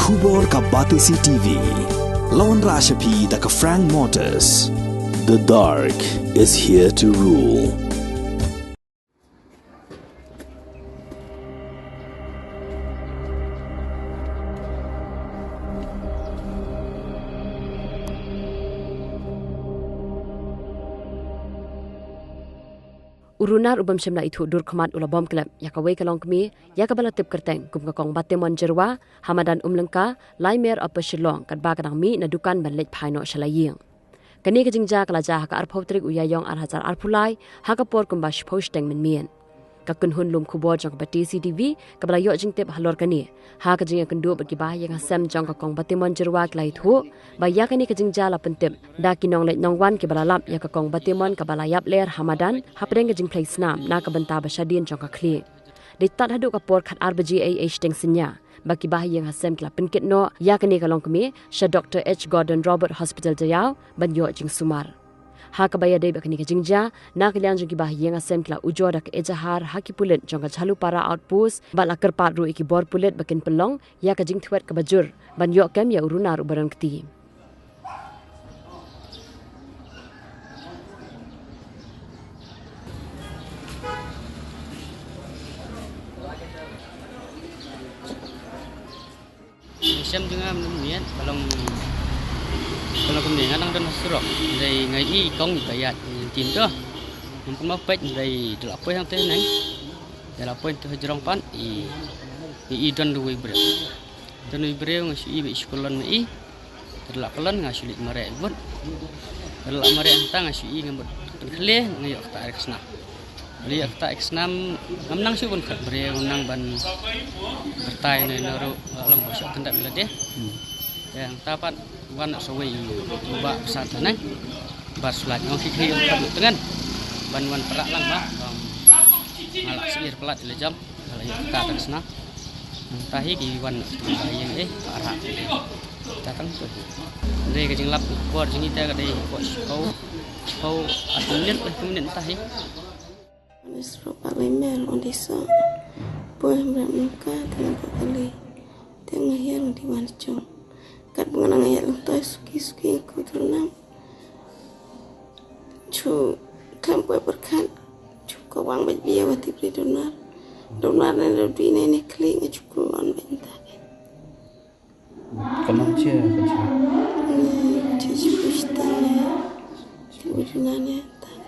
Khubor ka Batisi TV. Lawan Rashapi da ka Frank Motors. The dark is here to rule. Urunar ubam shemla itu dur khamat ula bom klep yakawai kalong kemi yakabala tip kerteng kum ka kong batemon jerwa hamadan umlengka laimer apa shilong kat ba kadang mi na dukan ban lej phaino shalaying kani ka jingja kala ja ka arphotrik uyayong arhazar arphulai ha ka por kum ba shposteng min mien ka kun hun lum khubor jong ba TCTV ka bala yo jing tip halor kani ha ka jing kan du ba ki ba yang sam jong ka kong batemon jerwa klai thu ba yakani ka jingja la pentip da kinong lej nongwan ki bala lap ya ka kong batemon ka bala yap ler hamadan hapdeng ka jing play snam na ka banta ba shadin jong ka kli de tat hadu ka por khat RBG teng sinya baki bah yang hasem kla penkit no yakani ka long kami sha Dr H Gordon Robert Hospital Dayau ban yo jing sumar ha ka baya de bakani ka jingja na ka lian jing ki bah yang hasem kla ujoda ka ejahar haki pulet jong ka chalu para outpost bala kerpat ru iki bor pulet bakin pelong ya ka jing thwet ka bajur ban yo kem ya urunar ubaran kti Siam juga menurut kalau kemudian orang dan surok dari ngai kong bayat tim tu, yang pemapet dari delapan yang tu nai, delapan tu jerong pan dan dua ngasih ibu sekolah nai, delapan ngasih lima merek buat, delapan merek entah ngasih ngambil terkelih ngai tak ada kesana. Beli tak eksnam menang sih pun beri menang ban bertai ni naru alam bosok kendak bila dia yang tapat wan sawai ubah besar tanah bar sulat yang kiki yang dengan ban perak lang bah malak sihir pelat le jam kalau yang tak kesna tahi ki wan yang arah datang tu dei ke jinglap bor jingita ke dei kau atun tahi Nisro palemel ondisa boy mereka tanpa kali tengah yang di mancung kat mengenang ayat lentoy suki ku ternam cu kampai berkat cu kawang baj biya wati pri donar na lebih ini kling cukulon benta kenal cia cuci pustanya tujuannya tak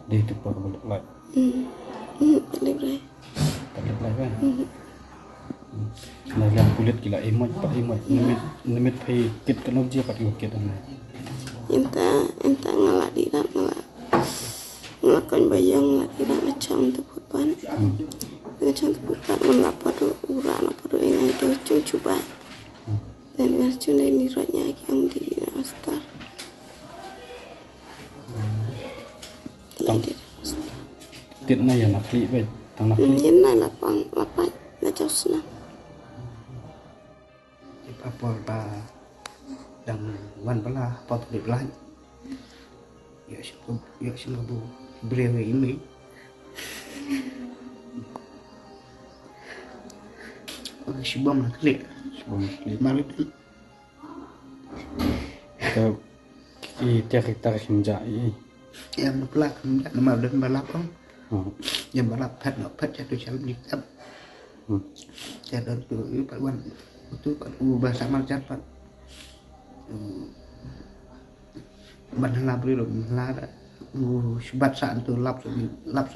di tempat balik lagi. Balik lagi. Balik lagi kan? Nah, yang kulit gila emot, pak emot, nemit pay kit kan objek pak kit ane. Entah ngelak dirak ngelakukan bayang ngelak dirak macam tepupan. Macam tepupan melapor urang lapor yang itu coba. Dan macam ini rotnya yang di Astar. Tiết này là nạp lị vậy, thằng nạp lị. Hiện nay là bằng lapaj, là cháu sna. Apa dan wan bala pot di lain. Ya sih bu beliau ini. Sebelum nak lị, malik. Kita menjadi. Em nó lạc nó mà lên ba lắp không nhưng ba lắp phết nó phết cho tôi xem đi tập cho đơn tôi bạn u ba sáng mang chát bạn làm đi rồi là bắt sạn tôi lắp rồi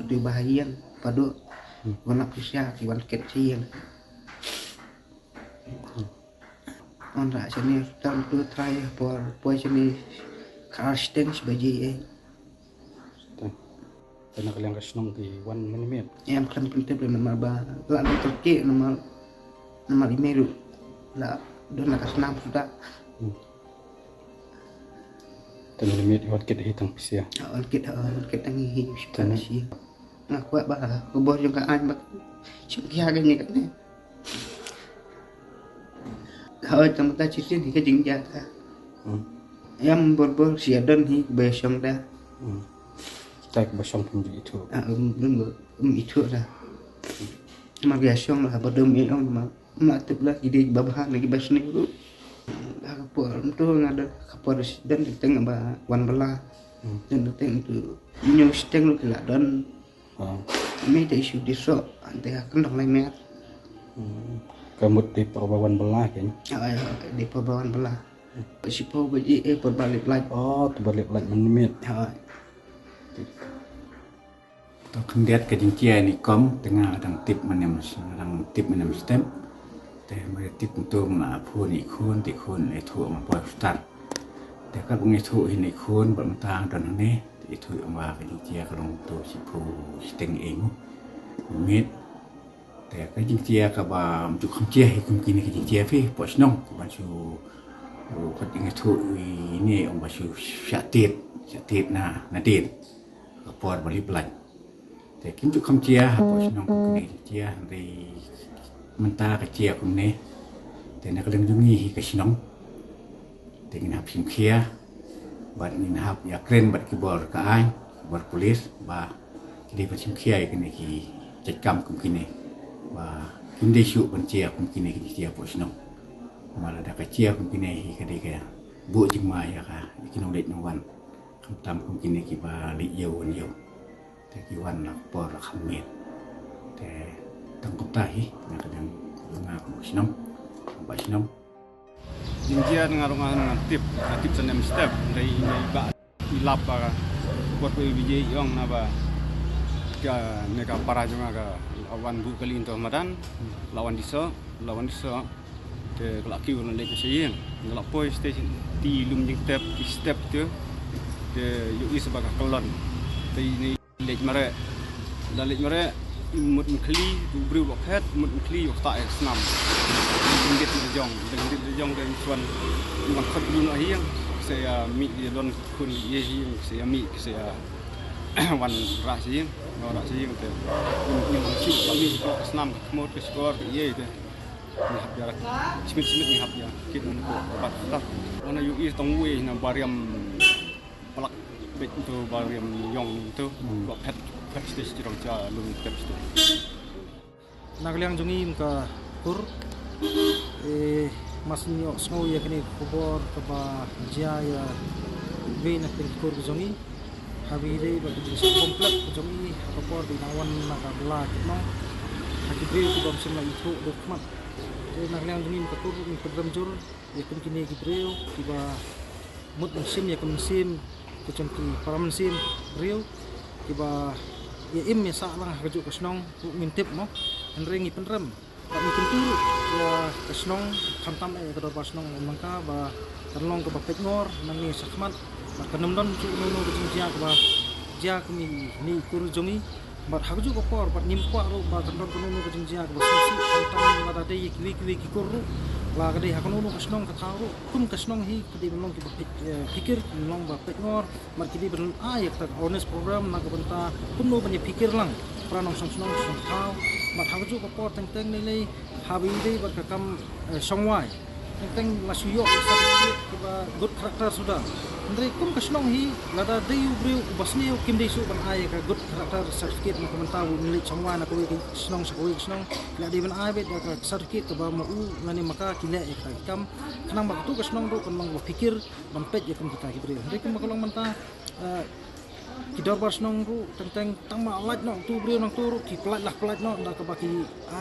tôi bahagia và được và lắp cái xe thì bạn kết chi on lại cho nên tao tôi try for cho nên car stings bagi Tanah kalian kesenong di wan menit. Em kan penting nama ba la terke nama email la don la kasnam sudah Tanah menit buat kita hitung sia. Kita ngi sudah sia nak buat ba bos yang ka an ba chia cái gì cái này hơi trong ta chỉ thì cái chuyện ra em bor sia đơn thì bề xong ra Tak bersong pun itu. Itu lah. Margasiong lah badum iong matip lah jadi babahan lagi basni itu kapor itu ada kapor dan di tengah wan bala dan di tengah itu nyu steng lu kila dan me te isu diso ante akan dong lai met Kamut di perbawan belah kan. di perbawan bala si po baji perbalik lagi Oh, terbalik lagi menimit. Tau kendiat ke jingkia ni kom tengah adang tip menem step. Teh mari tip untuk na pun ikun tikun itu mampu start. Teh kan bungi tu ini ikun bermentang dan ni itu ama ke jingkia kalau tu si pu steng eng. Mit teh ke jingkia ka ba mjuk khomjia hikum kini ke jingkia fi pos nong ban su kat ingat tu ini om basu syatit na nadin. Kapor balik pelan. Thì kiếm chút không chia bộ nông cũng này chia thì mình ta cái chia cũng này thì nó có lưng dung nhì cái nông thì mình học xem kia bạn mình học ya keren bạn cái bor cái anh bor polis và cái đi vào xem kia cái này thì chạy cam cũng cái này và kiếm đi sụp bạn chia cũng cái này cái chia bộ nông mà là cái chia cũng cái này thì cái đi cái bộ chừng mai ya cái nông định nông văn không tâm cũng cái này cái và lý nhiềuแต่กี่วันเราปอเราคำเมตแต่ต้องกบตาหินะก็ยังงาของชินอมของบาชินอม Jinjia dengan tip senem step dari ba ilap ba buat biji yang naba ke neka para juga ke lawan bu kali into madan lawan diso te laki orang lek seyeng ngelak poi station di lum jing step tu te yu sebagai kelon te ini lek mare la lek mare mut kli bru bok het mut kli yok ta snam dit de jong dan suan ngan khat lu no hiang saya mi di lon kun ye hiang saya mi saya wan ra hiang no ra hiang te in chi mi ko snam mo ke skor ye te ni hab ya smit ni hab ya kit mun ko bat ta ona yu is tong we na bariam palak bet tu bariam yong tu ko pet stage jirong cha lu tep tu nagaliang jungim ka kur mas nyo snow ya kini kubor kaba jaya vena kur zongi habire ba jenis komplek zongi kubor di nawan nakabla no hakibre ku bam semla itu dokmat nagaliang jungim ka kur ni pedramjur ya kini gibreo tiba mut musim ya musim kecengki para musim rio tiba ya im ya salang hajuk kasnong mintip mo anrengi penrem kami tentu ya kasnong khantam kedor pasnong mangka ba terlong ke bapet ngor nangi sakmat kanamdon cu nono kejinjia ba ja kami ni kur jongi bat hajuk kopor bat nimpwa ro ba tendon nono kejinjia ba susi khantam lada de kili kur la kade hakono kasnong katharu kum kasnong hi kade belong ki pikir belong ba pet ngor mar kidi belong ayak tak honest program na kabanta kum no banya pikir lang pranong song thau mat haju kopor teng nilai habide berkakam songwai teng lasuyo sa kiba good character sudah andre kum kasnong hi lada deyu breu basni kim desu ban ay ka good character certificate na komentaw nilai songwai na kuwi kasnong sa kuwi kasnong la di ban ay bet ka certificate ka ba mau ngani maka kila ka kam kanang baktu kasnong ro kanang pikir ban pet ya kum kita breu andre kum makolong menta kidor basnong ru tentang tama alat no tu brio nang turu ki pelat no ndak ka baki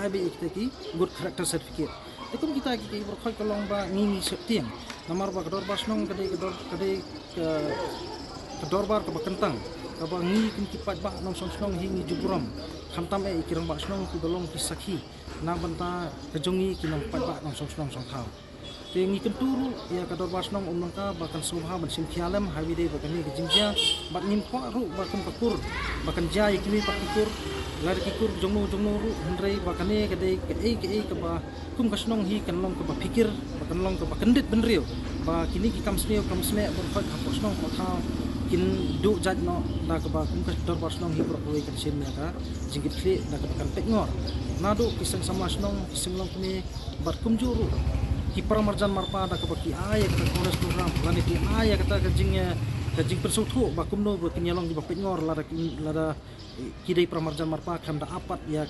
abi kita ki good character certificate ikum kita ki berkhoi kolong ba ngini septiang namar ba kidor basnong kade kedor bar ka bakentang ka ba ngi kin kipat ba nong song hingi jubrom khantam ikirang basnong ku dolong ki sakhi na banta kejongi kinang pat ba nong song thau tengi kenturu ya kador basnong umangka bahkan subha ban sim khialam habide bahkan ni kejingja bat nim kwa ru bahkan pakur bahkan jai kimi pakur lari kikur jongno ru hendrei bahkan ni kade ke ba kum kasnong hi kan long ke ba pikir bahkan long ke ba kendit benrio ba kini ki kam sme berfat hapusnong kota kin du jat no da ke ba kum kador basnong hi berpoi kan sim ya ka jingit kli da ke kan pekngor nadu kisang sama snong kisang long kini bat kum juru ki paramarjan marpa da kabaki aya ka kores program lani ki aya kata kajingnya kajing persuthu bakumno berkenyalong di bapit ngor lada kidai pramarjan marpa kanda apat ya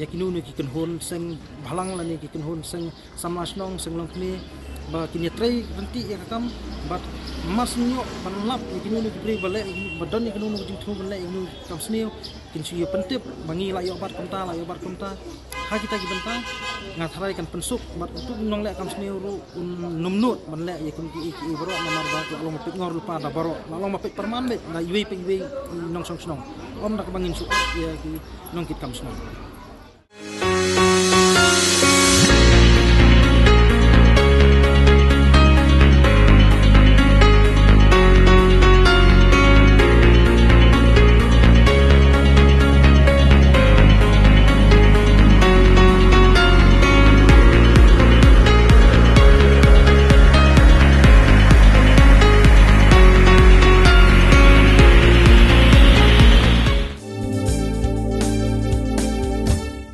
kinu ni kiken hon seng balang lani kiken hon seng samlasnong seng longkni ba kinya trei renti ya kakam bat mas nyok banlap ya kinu ni bri balek badan ya kinu ni jing thu balek kinu kam sneo kin suya pentip bangi la yo bat komta ha kita ki benta ngatrai kan pensuk bat untuk nong lek kam sneo ru numnut ban lek ya kin ki baro namar ba long mapik ngor lupa da baro long mapik perman be na yui ping nong song snong om dak bangin su ya ki nong kit kam snong